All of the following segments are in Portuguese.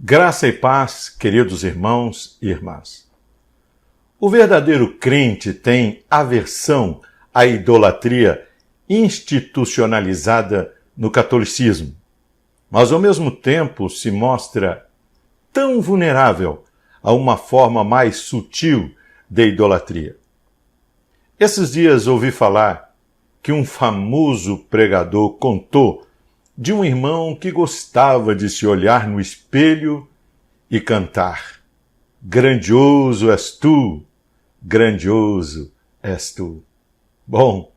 Graça e paz, queridos irmãos e irmãs. O verdadeiro crente tem aversão à idolatria institucionalizada no catolicismo, mas ao mesmo tempo se mostra tão vulnerável a uma forma mais sutil de idolatria. Esses dias ouvi falar que um famoso pregador contou de um irmão que gostava de se olhar no espelho e cantar: grandioso és tu, grandioso és tu. Bom,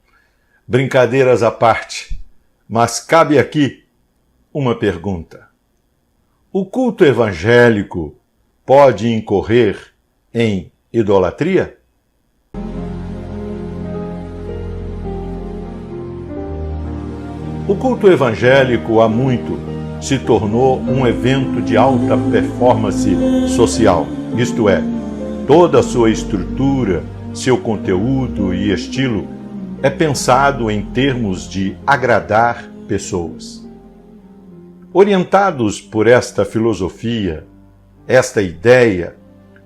brincadeiras à parte, mas cabe aqui uma pergunta. O culto evangélico pode incorrer em idolatria? O culto evangélico há muito se tornou um evento de alta performance social, isto é, toda a sua estrutura, seu conteúdo e estilo é pensado em termos de agradar pessoas. Orientados por esta filosofia, esta ideia,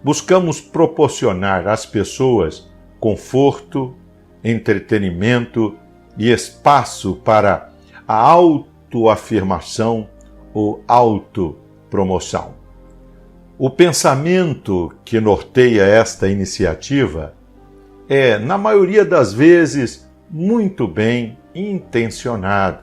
buscamos proporcionar às pessoas conforto, entretenimento e espaço para a autoafirmação ou autopromoção. O pensamento que norteia esta iniciativa é, na maioria das vezes, muito bem intencionado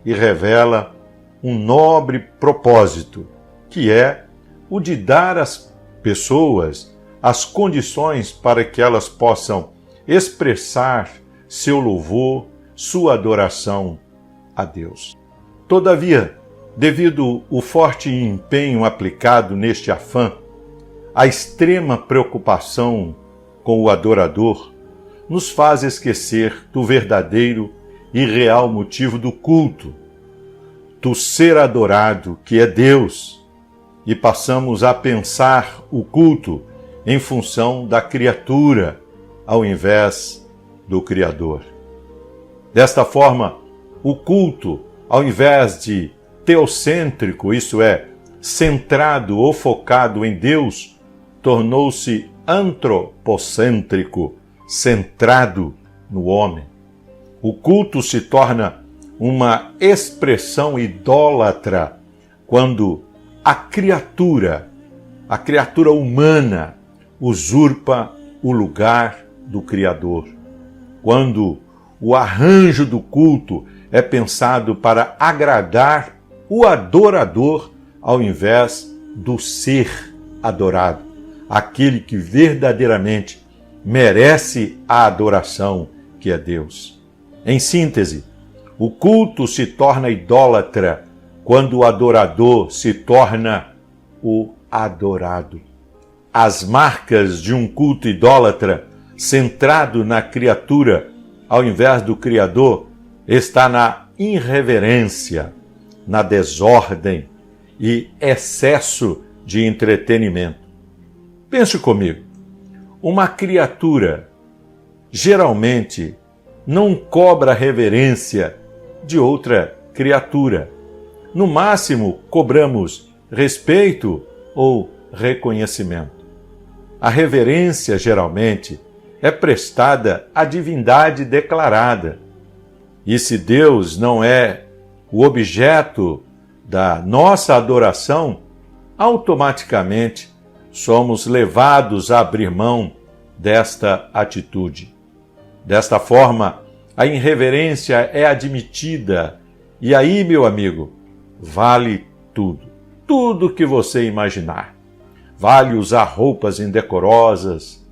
e revela um nobre propósito, que é o de dar às pessoas as condições para que elas possam expressar seu louvor, sua adoração a Deus. Todavia, devido ao forte empenho aplicado neste afã, a extrema preocupação com o adorador nos faz esquecer do verdadeiro e real motivo do culto, do ser adorado, que é Deus, e passamos a pensar o culto em função da criatura, ao invés do Criador. Desta forma, o culto, ao invés de teocêntrico, isto é, centrado ou focado em Deus, tornou-se antropocêntrico, centrado no homem. O culto se torna uma expressão idólatra quando a criatura humana, usurpa o lugar do Criador. Quando o arranjo do culto é pensado para agradar o adorador ao invés do ser adorado, aquele que verdadeiramente merece a adoração, que é Deus. Em síntese, o culto se torna idólatra quando o adorador se torna o adorado. As marcas de um culto idólatra centrado na criatura ao invés do Criador está na irreverência, na desordem e excesso de entretenimento. Pense comigo, uma criatura geralmente não cobra reverência de outra criatura. No máximo, cobramos respeito ou reconhecimento. A reverência, geralmente, é prestada à divindade declarada. E se Deus não é o objeto da nossa adoração, automaticamente somos levados a abrir mão desta atitude. Desta forma, a irreverência é admitida, e aí, meu amigo, vale tudo. Tudo que você imaginar. Vale usar roupas indecorosas,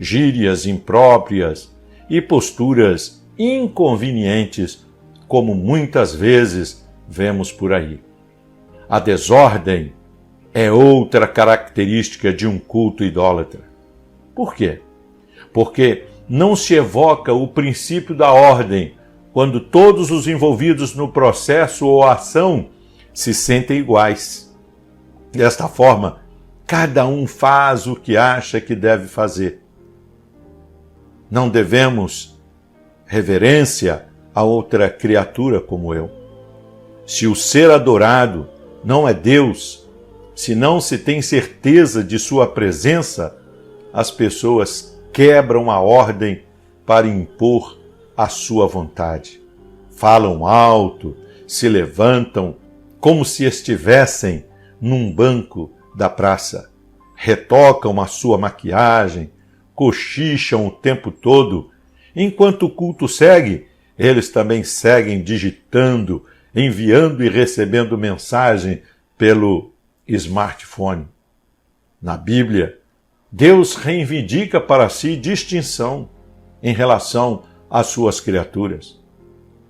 gírias impróprias e posturas inconvenientes, como muitas vezes vemos por aí. A desordem é outra característica de um culto idólatra. Por quê? Porque não se evoca o princípio da ordem quando todos os envolvidos no processo ou ação se sentem iguais. Desta forma, cada um faz o que acha que deve fazer. Não devemos reverência a outra criatura como eu. Se o ser adorado não é Deus, se não se tem certeza de sua presença, as pessoas quebram a ordem para impor a sua vontade. Falam alto, se levantam como se estivessem num banco da praça. Retocam a sua maquiagem, cochicham o tempo todo. Enquanto o culto segue, eles também seguem digitando, enviando e recebendo mensagem pelo smartphone. Na Bíblia, Deus reivindica para si distinção em relação às suas criaturas.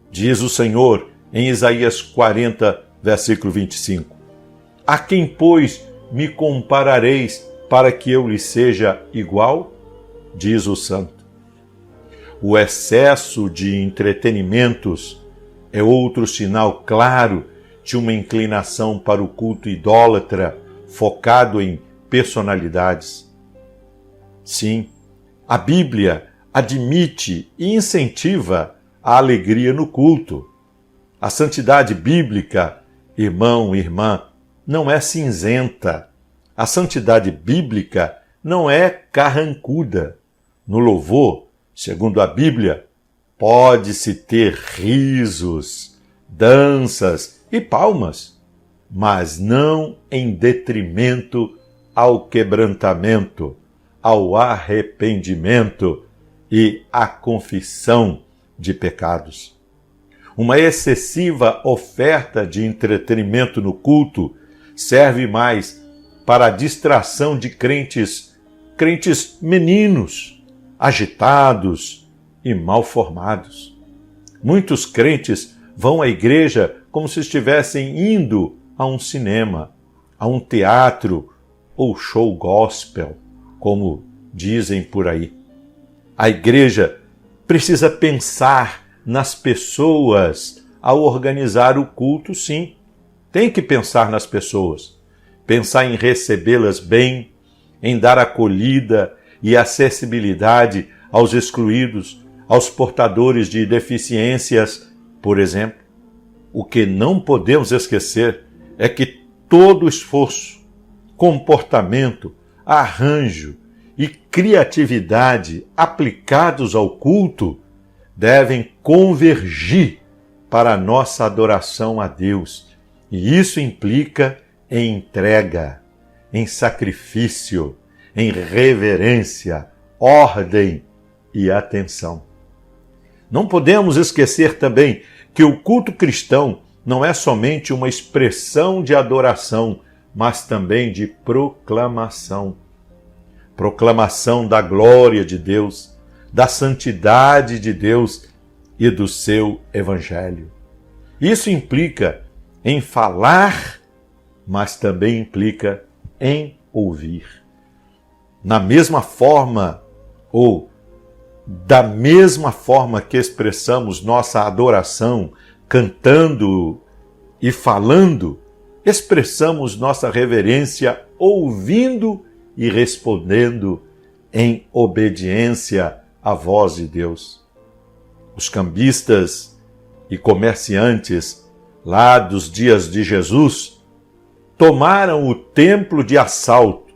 Diz o Senhor em Isaías 40, versículo 25: A quem, pois, me comparareis para que eu lhe seja igual? Diz o Santo. O excesso de entretenimentos é outro sinal claro de uma inclinação para o culto idólatra focado em personalidades. Sim, a Bíblia admite e incentiva a alegria no culto. A santidade bíblica, irmão e irmã, não é cinzenta. A santidade bíblica não é carrancuda. No louvor, segundo a Bíblia, pode-se ter risos, danças e palmas, mas não em detrimento ao quebrantamento, ao arrependimento e à confissão de pecados. Uma excessiva oferta de entretenimento no culto serve mais para a distração de crentes meninos, agitados e mal formados. Muitos crentes vão à igreja como se estivessem indo a um cinema, a um teatro ou show gospel, como dizem por aí. A igreja precisa pensar nas pessoas ao organizar o culto, sim. Tem que pensar nas pessoas. Pensar em recebê-las bem, em dar acolhida e acessibilidade aos excluídos, aos portadores de deficiências, por exemplo. O que não podemos esquecer é que todo esforço, comportamento, arranjo e criatividade aplicados ao culto devem convergir para a nossa adoração a Deus. E isso implica em entrega, em sacrifício, em reverência, ordem e atenção. Não podemos esquecer também que o culto cristão não é somente uma expressão de adoração, mas também de proclamação. Proclamação da glória de Deus, da santidade de Deus e do seu Evangelho. Isso implica em falar, mas também implica em ouvir. Na mesma forma, ou da mesma forma que expressamos nossa adoração cantando e falando, expressamos nossa reverência ouvindo e respondendo em obediência à voz de Deus. Os cambistas e comerciantes lá dos dias de Jesus tomaram o templo de assalto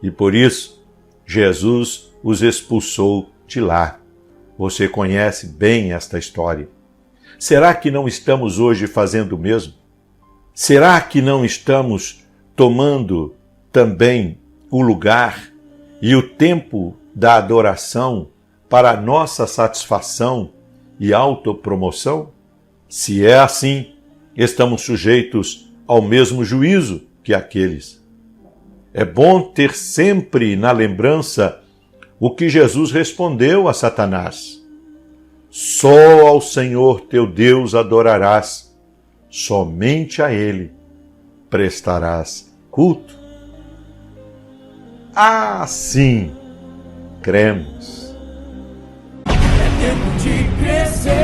e por isso Jesus os expulsou de lá. Você conhece bem esta história. Será que não estamos hoje fazendo o mesmo? Será que não estamos tomando também o lugar e o tempo da adoração para a nossa satisfação e autopromoção? Se é assim, estamos sujeitos ao mesmo juízo que aqueles. É bom ter sempre na lembrança o que Jesus respondeu a Satanás. Só ao Senhor teu Deus adorarás, somente a Ele prestarás culto. Assim cremos. É tempo de crescer.